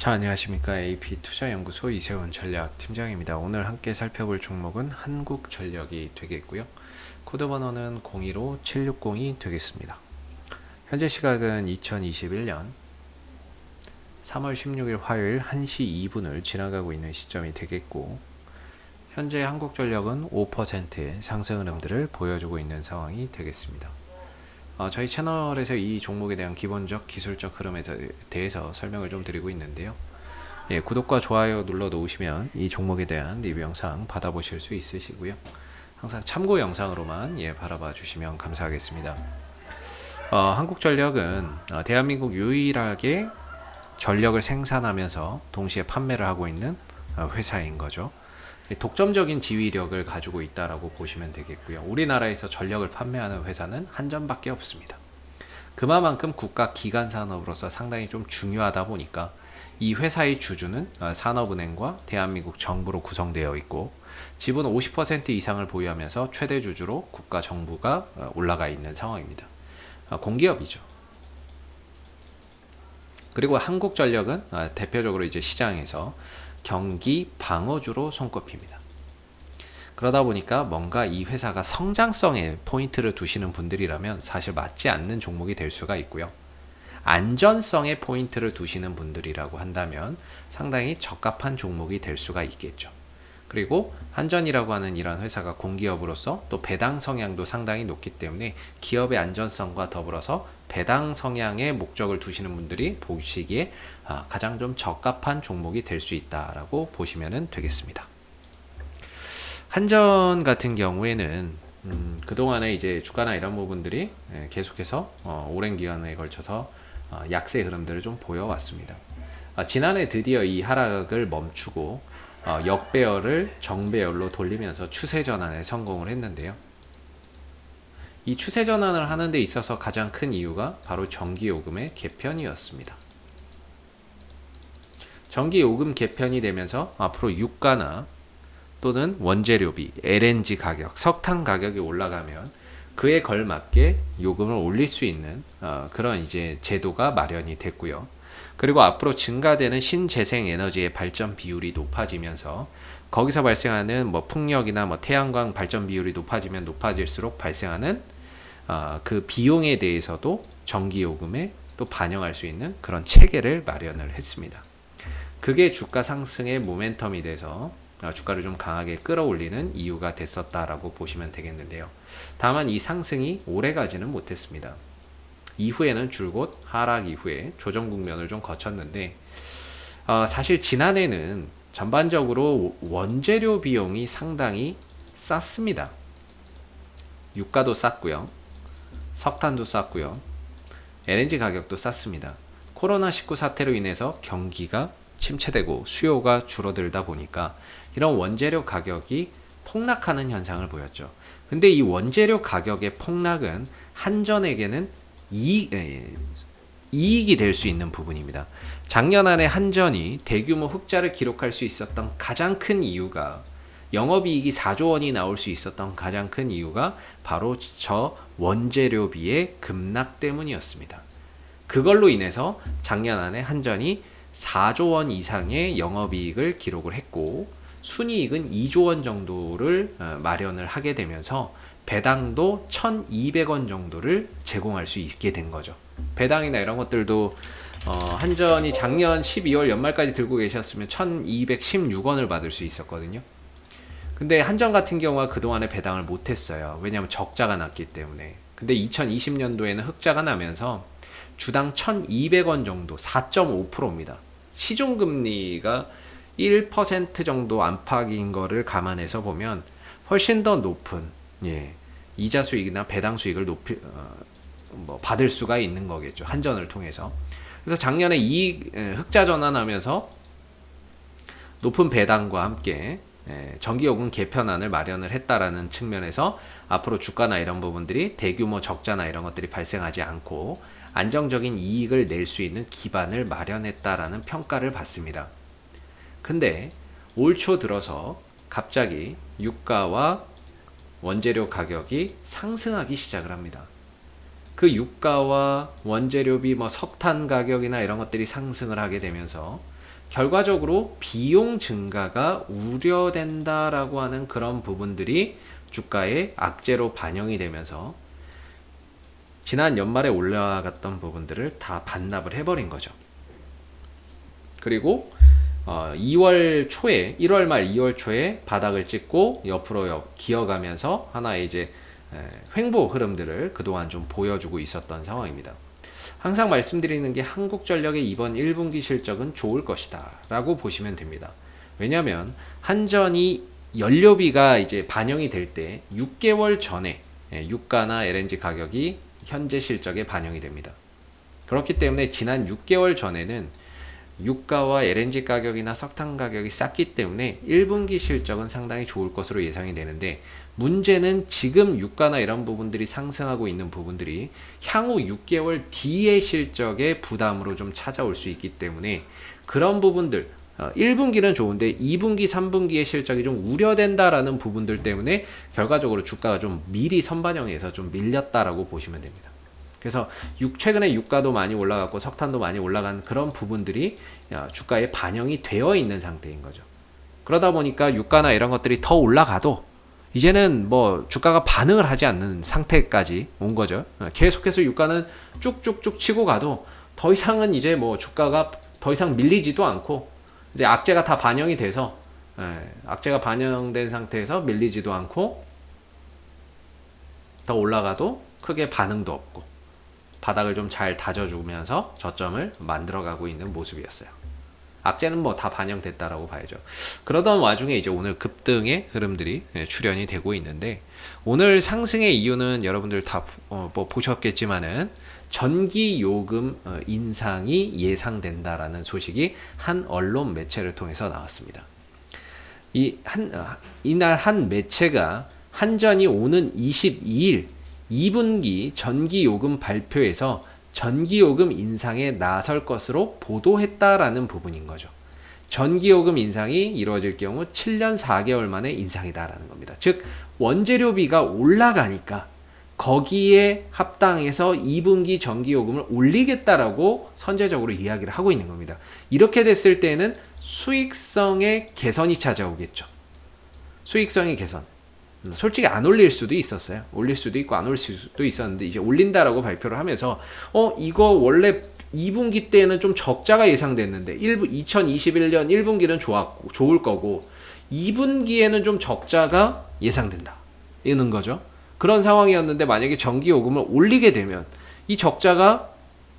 자, 안녕하십니까. AP투자연구소 이세훈 전략팀장입니다. 오늘 함께 살펴볼 종목은 한국전력이 되겠고요. 코드 번호는 025760이 되겠습니다. 현재 시각은 2021년 3월 16일 화요일 1시 2분을 지나가고 있는 시점이 되겠고, 현재 한국전력은 5%의 상승 흐름들을 보여주고 있는 상황이 되겠습니다. 저희 채널에서 이 종목에 대한 기본적 기술적 흐름에 대해서 설명을 좀 드리고 있는데요. 구독과 좋아요 눌러 놓으시면 이 종목에 대한 리뷰 영상 받아보실 수 있으시고요. 항상 참고 영상으로만 바라봐 주시면 감사하겠습니다. 한국전력은 대한민국 유일하게 전력을 생산하면서 동시에 판매를 하고 있는 회사인 거죠. 독점적인 지휘력을 가지고 있다라고 보시면 되겠고요. 우리나라에서 전력을 판매하는 회사는 한전밖에 없습니다. 그만큼 국가 기관 산업으로서 상당히 좀 중요하다 보니까 이 회사의 주주는 산업은행과 대한민국 정부로 구성되어 있고, 지분 50% 이상을 보유하면서 최대 주주로 국가 정부가 올라가 있는 상황입니다. 공기업이죠. 그리고 한국전력은 대표적으로 이제 시장에서 경기 방어주로 손꼽힙니다. 그러다 보니까 뭔가 이 회사가 성장성에 포인트를 두시는 분들이라면 사실 맞지 않는 종목이 될 수가 있고요. 안전성에 포인트를 두시는 분들이라고 한다면 상당히 적합한 종목이 될 수가 있겠죠. 그리고 한전이라고 하는 이런 회사가 공기업으로서 또 배당 성향도 상당히 높기 때문에 기업의 안전성과 더불어서 배당 성향의 목적을 두시는 분들이 보시기에 가장 좀 적합한 종목이 될 수 있다라고 보시면 되겠습니다. 한전 같은 경우에는 그동안에 이제 주가나 이런 부분들이 계속해서 오랜 기간에 걸쳐서 약세 흐름들을 좀 보여왔습니다. 지난해 드디어 이 하락을 멈추고 역배열을 정배열로 돌리면서 추세 전환에 성공을 했는데요. 이 추세 전환을 하는 데 있어서 가장 큰 이유가 바로 전기요금의 개편이었습니다. 전기요금 개편이 되면서 앞으로 유가나 또는 원재료비, LNG 가격, 석탄 가격이 올라가면 그에 걸맞게 요금을 올릴 수 있는 그런 이제 제도가 마련이 됐고요. 그리고 앞으로 증가되는 신재생 에너지의 발전 비율이 높아지면서 거기서 발생하는 뭐 풍력이나 뭐 태양광 발전 비율이 높아지면 높아질수록 발생하는 그 비용에 대해서도 전기요금에 또 반영할 수 있는 그런 체계를 마련을 했습니다. 그게 주가 상승의 모멘텀이 돼서 주가를 좀 강하게 끌어올리는 이유가 됐었다라고 보시면 되겠는데요. 다만 이 상승이 오래가지는 못했습니다. 이후에는 줄곧 하락 이후에 조정 국면을 좀 거쳤는데, 사실 지난해는 전반적으로 원재료 비용이 상당히 쌌습니다. 유가도 쌌고요, 석탄도 쌌고요, LNG 가격도 쌌습니다. 코로나19 사태로 인해서 경기가 침체되고 수요가 줄어들다 보니까 이런 원재료 가격이 폭락하는 현상을 보였죠. 근데 이 원재료 가격의 폭락은 한전에게는 이익이 될 수 있는 부분입니다. 작년 안에 한전이 대규모 흑자를 기록할 수 있었던 가장 큰 이유가, 영업이익이 4조 원이 나올 수 있었던 가장 큰 이유가 바로 저 원재료비의 급락 때문이었습니다. 그걸로 인해서 작년 안에 한전이 4조 원 이상의 영업이익을 기록을 했고, 순이익은 2조 원 정도를 마련을 하게 되면서 배당도 1,200원 정도를 제공할 수 있게 된 거죠. 배당이나 이런 것들도 한전이 작년 12월 연말까지 들고 계셨으면 1,216원을 받을 수 있었거든요. 근데 한전 같은 경우가 그동안에 배당을 못했어요. 왜냐하면 적자가 났기 때문에. 근데 2020년도에는 흑자가 나면서 주당 1,200원 정도, 4.5%입니다. 시중금리가 1% 정도 안팎인 거를 감안해서 보면 훨씬 더 높은 이자 수익이나 배당 수익을 받을 수가 있는 거겠죠. 한전을 통해서. 그래서 작년에 이익 흑자 전환하면서 높은 배당과 함께 전기요금 개편안을 마련을 했다라는 측면에서 앞으로 주가나 이런 부분들이 대규모 적자나 이런 것들이 발생하지 않고 안정적인 이익을 낼 수 있는 기반을 마련했다라는 평가를 받습니다. 근데 올 초 들어서 갑자기 유가와 원재료 가격이 상승하기 시작을 합니다. 그 유가와 원재료비, 석탄 가격이나 이런 것들이 상승을 하게 되면서 결과적으로 비용 증가가 우려된다라고 하는 그런 부분들이 주가의 악재로 반영이 되면서 지난 연말에 올라갔던 부분들을 다 반납을 해버린 거죠. 그리고 2월 초에 1월 말 2월 초에 바닥을 찍고 옆으로 기어가면서 하나의 이제 횡보 흐름들을 그동안 좀 보여주고 있었던 상황입니다. 항상 말씀드리는 게 한국전력의 이번 1분기 실적은 좋을 것이다 라고 보시면 됩니다. 왜냐하면 한전이 연료비가 이제 반영이 될 때 6개월 전에 유가나 LNG 가격이 현재 실적에 반영이 됩니다. 그렇기 때문에 지난 6개월 전에는 유가와 LNG 가격이나 석탄 가격이 쌌기 때문에 1분기 실적은 상당히 좋을 것으로 예상이 되는데, 문제는 지금 유가나 이런 부분들이 상승하고 있는 부분들이 향후 6개월 뒤의 실적의 부담으로 좀 찾아올 수 있기 때문에 그런 부분들 1분기는 좋은데 2분기, 3분기의 실적이 좀 우려된다라는 부분들 때문에 결과적으로 주가가 좀 미리 선반영해서 좀 밀렸다라고 보시면 됩니다. 그래서 최근에 유가도 많이 올라갔고 석탄도 많이 올라간 그런 부분들이 주가에 반영이 되어 있는 상태인 거죠. 그러다 보니까 유가나 이런 것들이 더 올라가도 이제는 뭐 주가가 반응을 하지 않는 상태까지 온 거죠. 계속해서 유가는 쭉쭉쭉 치고 가도 더 이상은 이제 뭐 주가가 더 이상 밀리지도 않고 이제 악재가 다 반영이 돼서 악재가 반영된 상태에서 밀리지도 않고 더 올라가도 크게 반응도 없고 바닥을 좀 잘 다져주면서 저점을 만들어가고 있는 모습이었어요. 악재는 뭐 다 반영됐다라고 봐야죠. 그러던 와중에 이제 오늘 급등의 흐름들이 출현이 되고 있는데, 오늘 상승의 이유는 여러분들 다 뭐 보셨겠지만은 전기 요금 인상이 예상된다라는 소식이 한 언론 매체를 통해서 나왔습니다. 이날 한 매체가 한전이 오는 22일 2분기 전기요금 발표에서 전기요금 인상에 나설 것으로 보도했다라는 부분인 거죠. 전기요금 인상이 이루어질 경우 7년 4개월 만에 인상이다라는 겁니다. 즉 원재료비가 올라가니까 거기에 합당해서 2분기 전기요금을 올리겠다라고 선제적으로 이야기를 하고 있는 겁니다. 이렇게 됐을 때는 수익성의 개선이 찾아오겠죠. 수익성의 개선. 솔직히 안 올릴 수도 있었어요. 올릴 수도 있고 안 올릴 수도 있었는데 이제 올린다라고 발표를 하면서 이거 원래 2분기 때는 좀 적자가 예상됐는데 2021년 1분기는 좋을 거고 2분기에는 좀 적자가 예상된다. 이런 거죠. 그런 상황이었는데 만약에 전기요금을 올리게 되면 이 적자가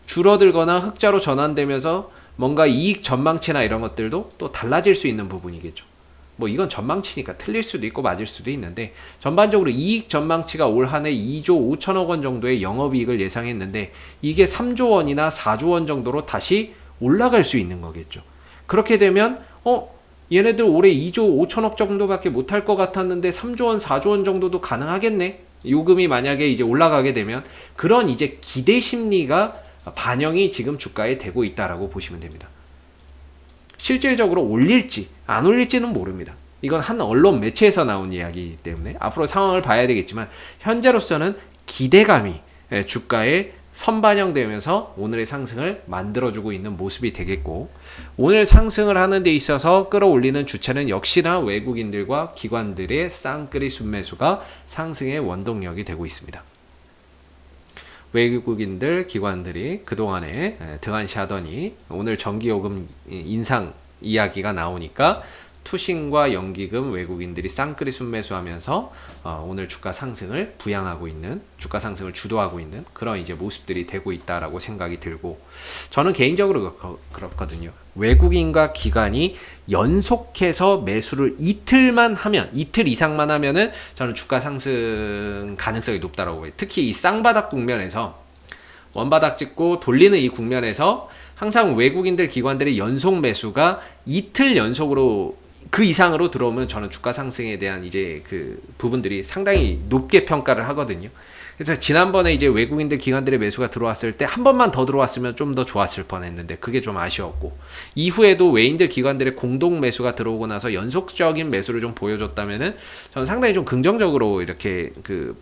줄어들거나 흑자로 전환되면서 뭔가 이익 전망치나 이런 것들도 또 달라질 수 있는 부분이겠죠. 뭐 이건 전망치니까 틀릴 수도 있고 맞을 수도 있는데 전반적으로 이익 전망치가 올 한 해 2조 5천억 원 정도의 영업이익을 예상했는데 이게 3조 원이나 4조 원 정도로 다시 올라갈 수 있는 거겠죠. 그렇게 되면 얘네들 올해 2조 5천억 정도밖에 못할 것 같았는데 3조 원, 4조 원 정도도 가능하겠네. 요금이 만약에 이제 올라가게 되면 그런 이제 기대 심리가 반영이 지금 주가에 되고 있다라고 보시면 됩니다. 실질적으로 올릴지 안 올릴지는 모릅니다. 이건 한 언론 매체에서 나온 이야기이기 때문에 앞으로 상황을 봐야 되겠지만 현재로서는 기대감이 주가에 선반영되면서 오늘의 상승을 만들어주고 있는 모습이 되겠고, 오늘 상승을 하는 데 있어서 끌어올리는 주체는 역시나 외국인들과 기관들의 쌍끌이 순매수가 상승의 원동력이 되고 있습니다. 외국인들, 기관들이 그동안에 등한시하더니 오늘 전기요금 인상 이야기가 나오니까 투신과 연기금 외국인들이 쌍끌이 순매수하면서 오늘 주가 상승을 부양하고 있는, 주가 상승을 주도하고 있는 그런 이제 모습들이 되고 있다라고 생각이 들고, 저는 개인적으로 그렇거든요. 외국인과 기관이 연속해서 매수를 이틀 이상만 하면은 저는 주가 상승 가능성이 높다라고 해요. 특히 이 쌍바닥 국면에서 원바닥 찍고 돌리는 이 국면에서 항상 외국인들 기관들의 연속 매수가 이틀 연속으로 그 이상으로 들어오면 저는 주가 상승에 대한 이제 그 부분들이 상당히 높게 평가를 하거든요. 그래서 지난번에 이제 외국인들 기관들의 매수가 들어왔을 때 한 번만 더 들어왔으면 좀 더 좋았을 뻔했는데 그게 좀 아쉬웠고, 이후에도 외인들 기관들의 공동 매수가 들어오고 나서 연속적인 매수를 좀 보여줬다면은 저는 상당히 좀 긍정적으로 이렇게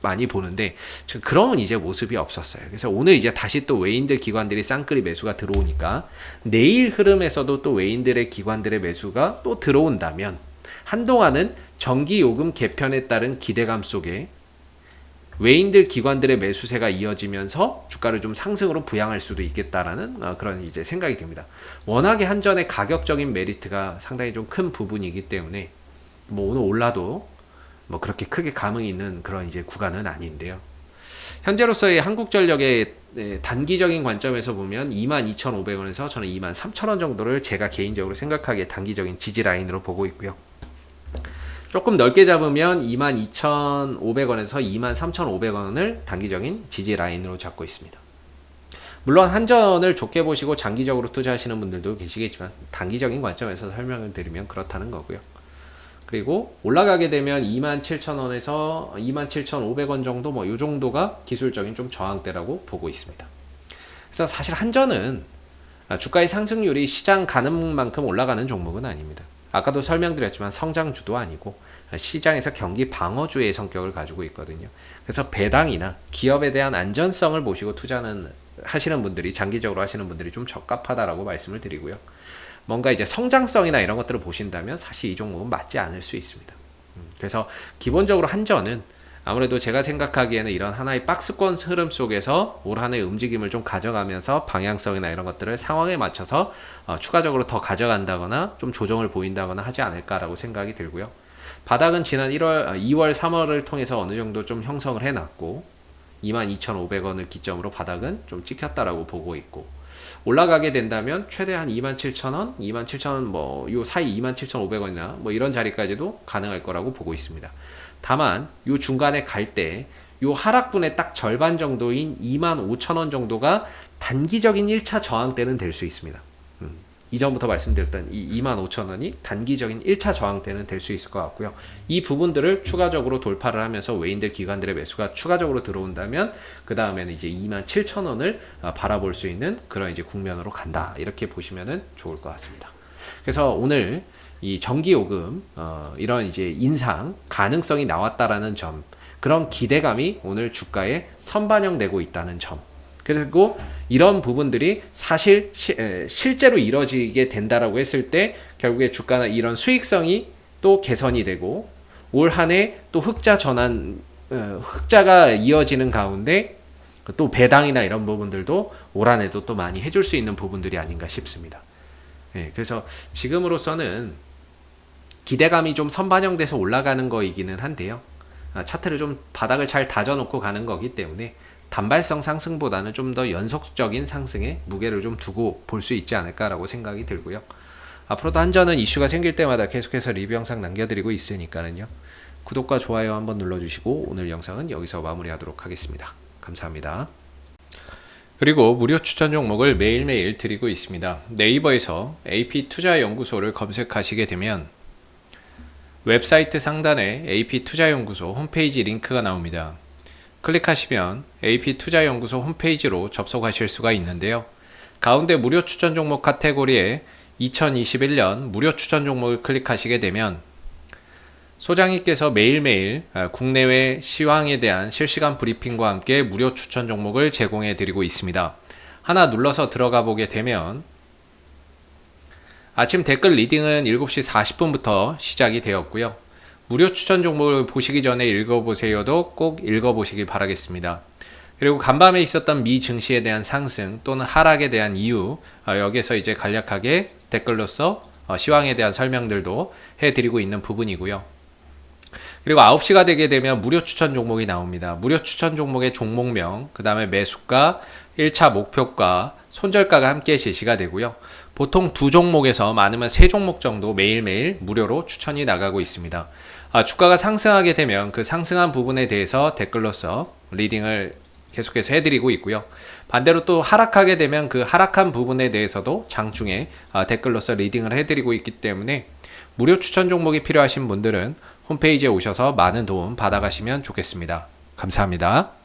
많이 보는데 그런 이제 모습이 없었어요. 그래서 오늘 이제 다시 또 외인들 기관들이 쌍끌이 매수가 들어오니까 내일 흐름에서도 또 외인들의 기관들의 매수가 또 들어온다면 한동안은 전기요금 개편에 따른 기대감 속에 외인들 기관들의 매수세가 이어지면서 주가를 좀 상승으로 부양할 수도 있겠다라는 그런 이제 생각이 듭니다. 워낙에 한전의 가격적인 메리트가 상당히 좀 큰 부분이기 때문에 뭐 오늘 올라도 뭐 그렇게 크게 감흥이 있는 그런 이제 구간은 아닌데요. 현재로서의 한국전력의 단기적인 관점에서 보면 22,500원에서 저는 23,000원 정도를 제가 개인적으로 생각하기에 단기적인 지지 라인으로 보고 있고요. 조금 넓게 잡으면 22,500원에서 23,500원을 단기적인 지지 라인으로 잡고 있습니다. 물론 한전을 좋게 보시고 장기적으로 투자하시는 분들도 계시겠지만 단기적인 관점에서 설명을 드리면 그렇다는 거고요. 그리고 올라가게 되면 27,000원에서 27,500원 정도 뭐 요 정도가 기술적인 좀 저항대라고 보고 있습니다. 그래서 사실 한전은 주가의 상승률이 시장 가는 만큼 올라가는 종목은 아닙니다. 아까도 설명드렸지만 성장주도 아니고 시장에서 경기 방어주의 성격을 가지고 있거든요. 그래서 배당이나 기업에 대한 안전성을 보시고 하시는 분들이, 장기적으로 하시는 분들이 좀 적합하다라고 말씀을 드리고요. 뭔가 이제 성장성이나 이런 것들을 보신다면 사실 이 종목은 맞지 않을 수 있습니다. 그래서 기본적으로 한전은 아무래도 제가 생각하기에는 이런 하나의 박스권 흐름 속에서 올 한해 움직임을 좀 가져가면서 방향성이나 이런 것들을 상황에 맞춰서 추가적으로 더 가져간다거나 좀 조정을 보인다거나 하지 않을까라고 생각이 들고요. 바닥은 지난 2월, 3월을 통해서 어느 정도 좀 형성을 해놨고 22,500원을 기점으로 바닥은 좀 찍혔다라고 보고 있고, 올라가게 된다면 최대한 27,000원, 27,000원 뭐 요 사이 27,500원이나 뭐 이런 자리까지도 가능할 거라고 보고 있습니다. 다만 요 중간에 갈 때 요 하락분의 딱 절반 정도인 25,000원 정도가 단기적인 1차 저항대는 될 수 있습니다. 이전부터 말씀드렸던 이 25,000원이 단기적인 1차 저항대는 될 수 있을 것 같고요. 이 부분들을 추가적으로 돌파를 하면서 외인들 기관들의 매수가 추가적으로 들어온다면 그 다음에는 이제 27,000원을 바라볼 수 있는 그런 이제 국면으로 간다, 이렇게 보시면은 좋을 것 같습니다. 그래서 오늘 이 전기요금 이런 이제 인상 가능성이 나왔다라는 점, 그런 기대감이 오늘 주가에 선반영되고 있다는 점, 그리고 이런 부분들이 사실 실제로 이뤄지게 된다라고 했을 때 결국에 주가는 이런 수익성이 또 개선이 되고 올 한 해 또 흑자 전환, 흑자가 이어지는 가운데 또 배당이나 이런 부분들도 올 한 해도 또 많이 해줄 수 있는 부분들이 아닌가 싶습니다. 그래서 지금으로서는 기대감이 좀 선반영돼서 올라가는 거이기는 한데요. 차트를 좀 바닥을 잘 다져놓고 가는 거기 때문에 단발성 상승보다는 좀 더 연속적인 상승에 무게를 좀 두고 볼 수 있지 않을까라고 생각이 들고요. 앞으로도 한전은 이슈가 생길 때마다 계속해서 리뷰 영상 남겨드리고 있으니까는요. 구독과 좋아요 한번 눌러주시고 오늘 영상은 여기서 마무리하도록 하겠습니다. 감사합니다. 그리고 무료 추천 종목을 매일매일 드리고 있습니다. 네이버에서 AP투자연구소를 검색하시게 되면 웹사이트 상단에 AP투자연구소 홈페이지 링크가 나옵니다. 클릭하시면 AP투자연구소 홈페이지로 접속하실 수가 있는데요. 가운데 무료 추천 종목 카테고리에 2021년 무료 추천 종목을 클릭하시게 되면 소장님께서 매일매일 국내외 시황에 대한 실시간 브리핑과 함께 무료 추천 종목을 제공해 드리고 있습니다. 하나 눌러서 들어가 보게 되면 아침 댓글 리딩은 7시 40분부터 시작이 되었고요. 무료 추천 종목을 보시기 전에 읽어보세요도 꼭 읽어보시기 바라겠습니다. 그리고 간밤에 있었던 미 증시에 대한 상승 또는 하락에 대한 이유, 여기에서 이제 간략하게 댓글로서 시황에 대한 설명들도 해드리고 있는 부분이고요. 그리고 9시가 되게 되면 무료 추천 종목이 나옵니다. 무료 추천 종목의 종목명, 그 다음에 매수가, 1차 목표가, 손절가가 함께 제시가 되고요. 보통 2종목에서 많으면 3종목 정도 매일매일 무료로 추천이 나가고 있습니다. 주가가 상승하게 되면 그 상승한 부분에 대해서 댓글로서 리딩을 계속해서 해드리고 있고요. 반대로 또 하락하게 되면 그 하락한 부분에 대해서도 장중에 댓글로서 리딩을 해드리고 있기 때문에 무료 추천 종목이 필요하신 분들은 홈페이지에 오셔서 많은 도움 받아가시면 좋겠습니다. 감사합니다.